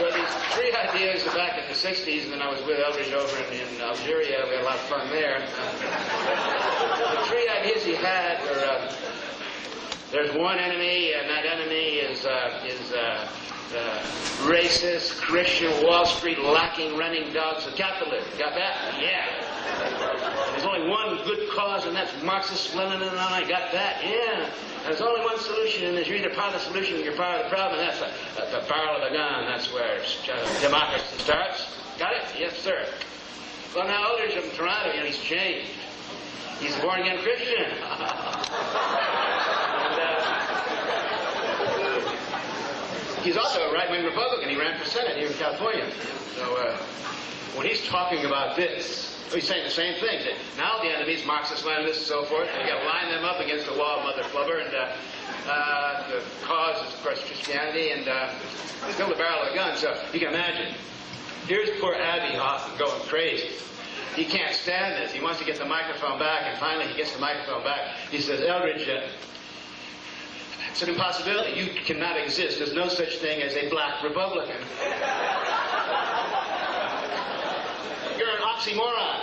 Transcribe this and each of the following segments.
So these three ideas back in the 60s, and then I was with Eldridge over in Algeria. We had a lot of fun there. The three ideas he had were, there's one enemy, and that enemy is racist, Christian, Wall Street, lacking, running dogs of capitalism. Got that? Yeah. There's only one good cause, and that's Marxist-Lenin, and I got that. Yeah. There's only one solution, and you're either part of the solution or you're part of the problem, and that's the barrel of a gun. That's where democracy starts. Got it? Yes, sir. Well, now, Eldridge from Toronto, he's changed. He's a born-again Christian. He's also a right-wing Republican. He ran for Senate here in California. So when he's talking about this, he's saying the same things. Now the enemies, Marxist, Leninists, and so forth, and you got to line them up against the wall, mother flubber, and the cause is, of course, Christianity, and kill the barrel of a gun. So you can imagine. Here's poor Abbie Hoffman going crazy. He can't stand this. He wants to get the microphone back, and finally he gets the microphone back. He says, Eldridge, it's an impossibility. You cannot exist. There's no such thing as a black Republican. You're an oxymoron.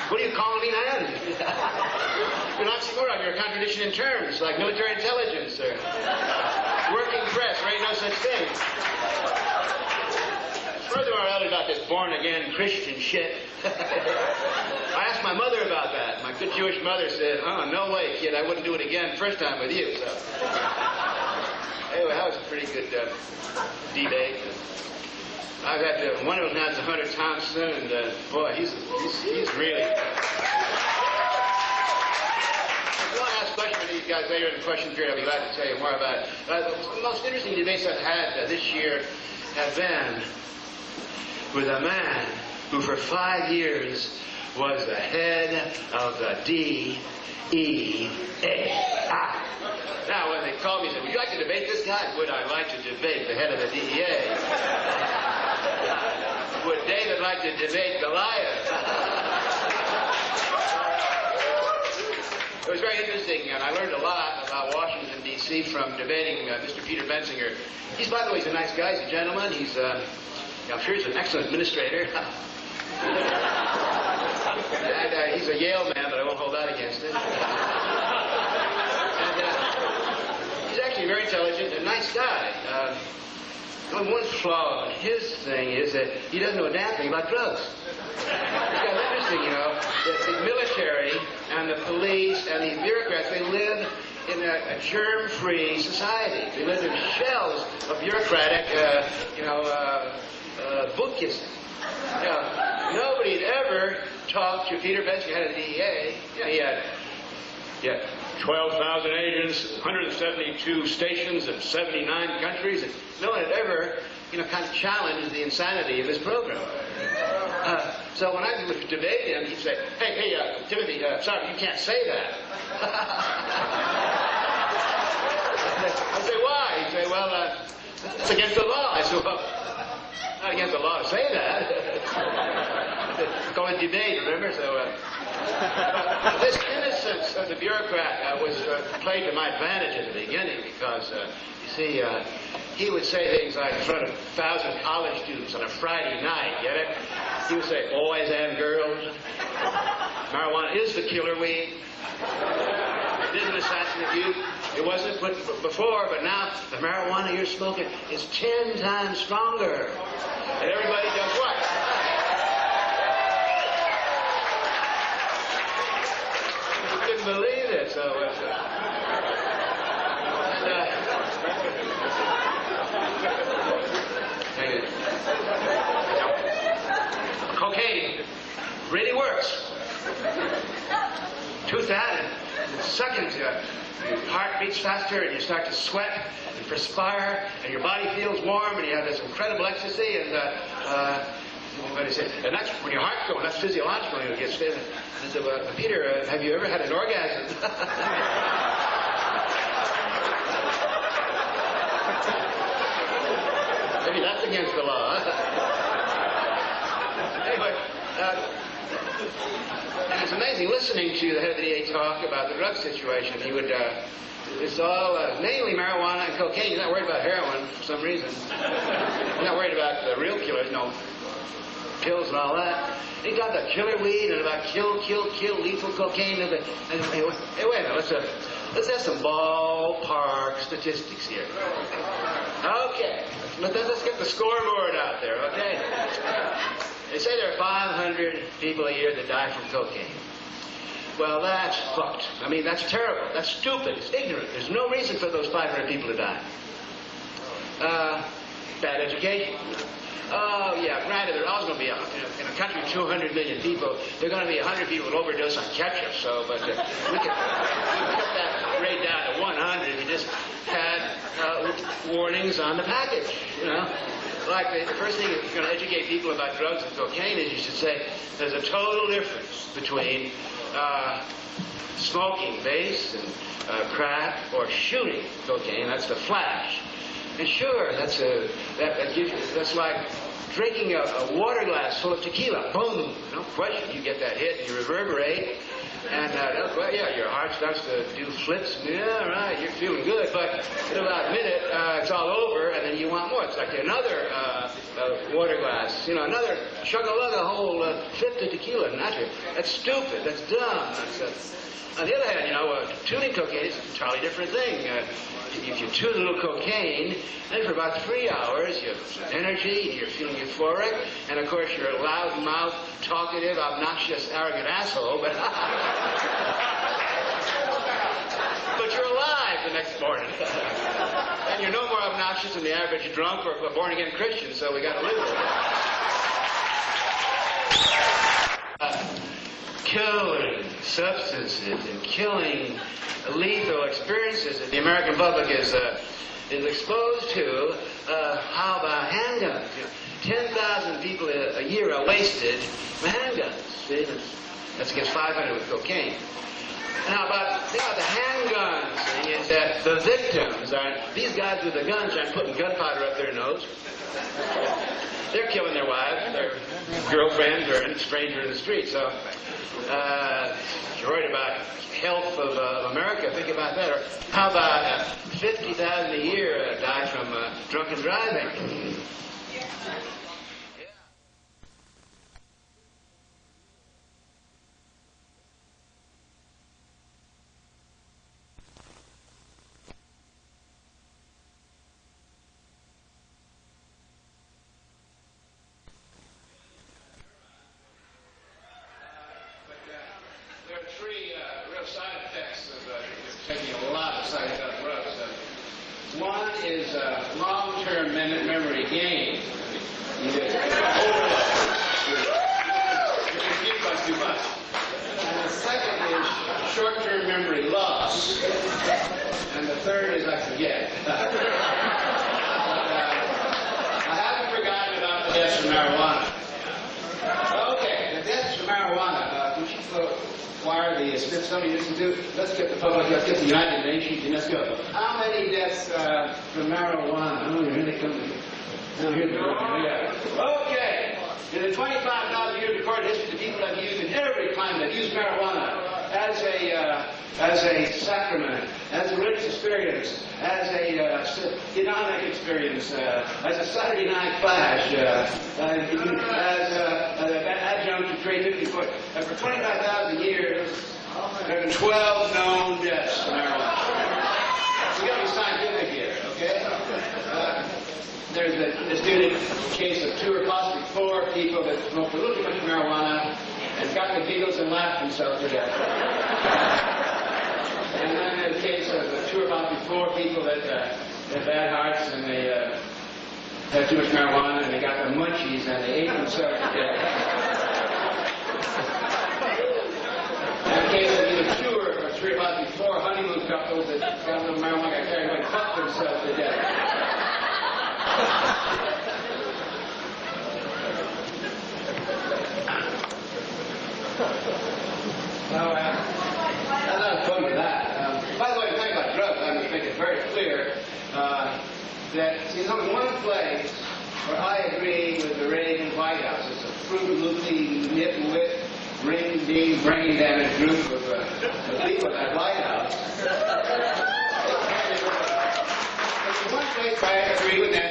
What are you calling me, man? You're an oxymoron. You're a contradiction in terms, like military intelligence or working press. There ain't no such thing. Furthermore, about this born-again Christian shit. I asked my mother about that. My good Jewish mother said, oh, no way, kid. I wouldn't do it again first time with you. So anyway, that was a pretty good debate. I've had one of them has Hunter Thompson, and boy, he's really. I want to ask a question for these guys later in the question period. I'll be glad to tell you more about it. The most interesting debates I've had this year have been with a man who for 5 years was the head of the DEA. Now, when they called me and said, would you like to debate this guy? Would I like to debate the head of the DEA? Would David like to debate Goliath? It was very interesting, and I learned a lot about Washington, D.C. from debating Mr. Peter Bensinger. He's, by the way, he's a nice guy. He's a gentleman. He's, I'm sure he's an excellent administrator. And he's a Yale man, but I won't hold that against him. And he's actually very intelligent and a nice guy. One flaw in his thing is that he doesn't know a damn thing about drugs. It's kind of interesting, you know, that the military and the police and these bureaucrats, they live in a germ-free society. They live in shells of bureaucratic, book kissing. You know, nobody had ever talked to Peter Bensinger, head of the DEA. He had 12,000 agents, 172 stations in 79 countries. And no one had ever, kind of challenged the insanity of his program. So when I would debate him, he'd say, hey, Timothy, sorry, you can't say that. I'd say, why? He'd say, well, it's against the law. I said, well, not against the law to say that. It's called a debate, remember? So this innocence of the bureaucrat was played to my advantage at the beginning because, you see, he would say things like in front of 1,000 college students on a Friday night, get it? He would say, boys and girls, marijuana is the killer weed. It isn't assassinate youth. It wasn't before, but now the marijuana you're smoking is 10 times stronger. And everybody does what? I couldn't believe it. So cocaine really works. Tooth that and seconds, your heart beats faster and you start to sweat and perspire and your body feels warm and you have this incredible ecstasy and and that's when your heart's going, that's physiological. You get stiff. I said, well, Peter, have you ever had an orgasm? Maybe that's against the law. Anyway, and it's amazing listening to the head of the DA talk about the drug situation. He would It's all mainly marijuana and cocaine. He's not worried about heroin for some reason. He's not worried about the real killers, no pills and all that. He got the killer weed and about kill, lethal cocaine. Hey, wait a minute. Let's have some ballpark statistics here. Okay, let's get the scoreboard out there, okay? They say there are 500 people a year that die from cocaine. Well, that's fucked. I mean, that's terrible. That's stupid. It's ignorant. There's no reason for those 500 people to die. Bad education. Oh, yeah, granted, there's always going to be, in a country of 200 million people, there are going to be 100 people that overdose on ketchup, so, but we could cut that rate down to 100 if you just had warnings on the package, you know. Like, the first thing if you're going to educate people about drugs and cocaine is you should say there's a total difference between smoking base and crack or shooting cocaine. That's the flash. And sure, that's like drinking a water glass full of tequila. Boom! No question. You get that hit and you reverberate. And, well, yeah, your heart starts to do flips. Yeah, right, you're feeling good. But in about a minute, it's all over, and then you want more. It's like another water glass, you know, another chug-a-lug, a whole fifth of tequila. That's stupid. That's dumb. On the other hand, you know, tuning cocaine is an entirely different thing. If you tune a little cocaine, then for about 3 hours, you have some energy, you're feeling euphoric, and of course you're a loud-mouthed, talkative, obnoxious, arrogant asshole, but but you're alive the next morning. And you're no more obnoxious than the average drunk or born-again Christian, so we got to live with it. Killing substances and killing lethal experiences that the American public is exposed to. How about handguns? You know, 10,000 people a year are wasted with handguns. See, that's against 500 with cocaine. Now, about the handgun thing is that the victims aren't, these guys with the guns aren't putting gunpowder up their nose. They're killing their wives, their girlfriends, or any stranger in the street. So, if you're worried about health of America, think about that. Or how about 50,000 a year die from drunken driving? One is long-term memory gain. You get overload. You're confused by too much. And the second is short-term memory loss. And the third is I forget. I haven't forgotten about the deaths from marijuana. Okay, the deaths from marijuana. We should acquire the Smithsonian Institute. Let's get the public, let's get the United Nations, and let's go. How many deaths from marijuana? Oh, here they come. Oh, here they come. Yeah. Okay. In the 25,000 years recorded history, the people have used in every climate have used marijuana as a sacrament, as a religious experience, as a hedonic experience, as a Saturday night flash, as an adjunct to creativity. For 25,000 years, there have been 12 known deaths from marijuana. So we got to be scientific here, okay? There's a disputed case of 2 or possibly 4 people that smoked a little too much marijuana and got the giggles and laughed themselves to death. And then there's a case of 2 or possibly 4 people that had bad hearts and they had too much marijuana and they got the munchies and they ate themselves to death. And a case of either 2 or 3 or possibly 4 honeymoon couples that got a little marijuana, got carried away and fucked themselves to death. I'm not fun with that. By the way, talking about drugs, I'm going to make it very clear that, see, there's only one place where I agree with the Reagan White House. It's a fruit-loopy, nitwit, ring-ding, brain-damaged group of people at that White House. in one place I agree with them.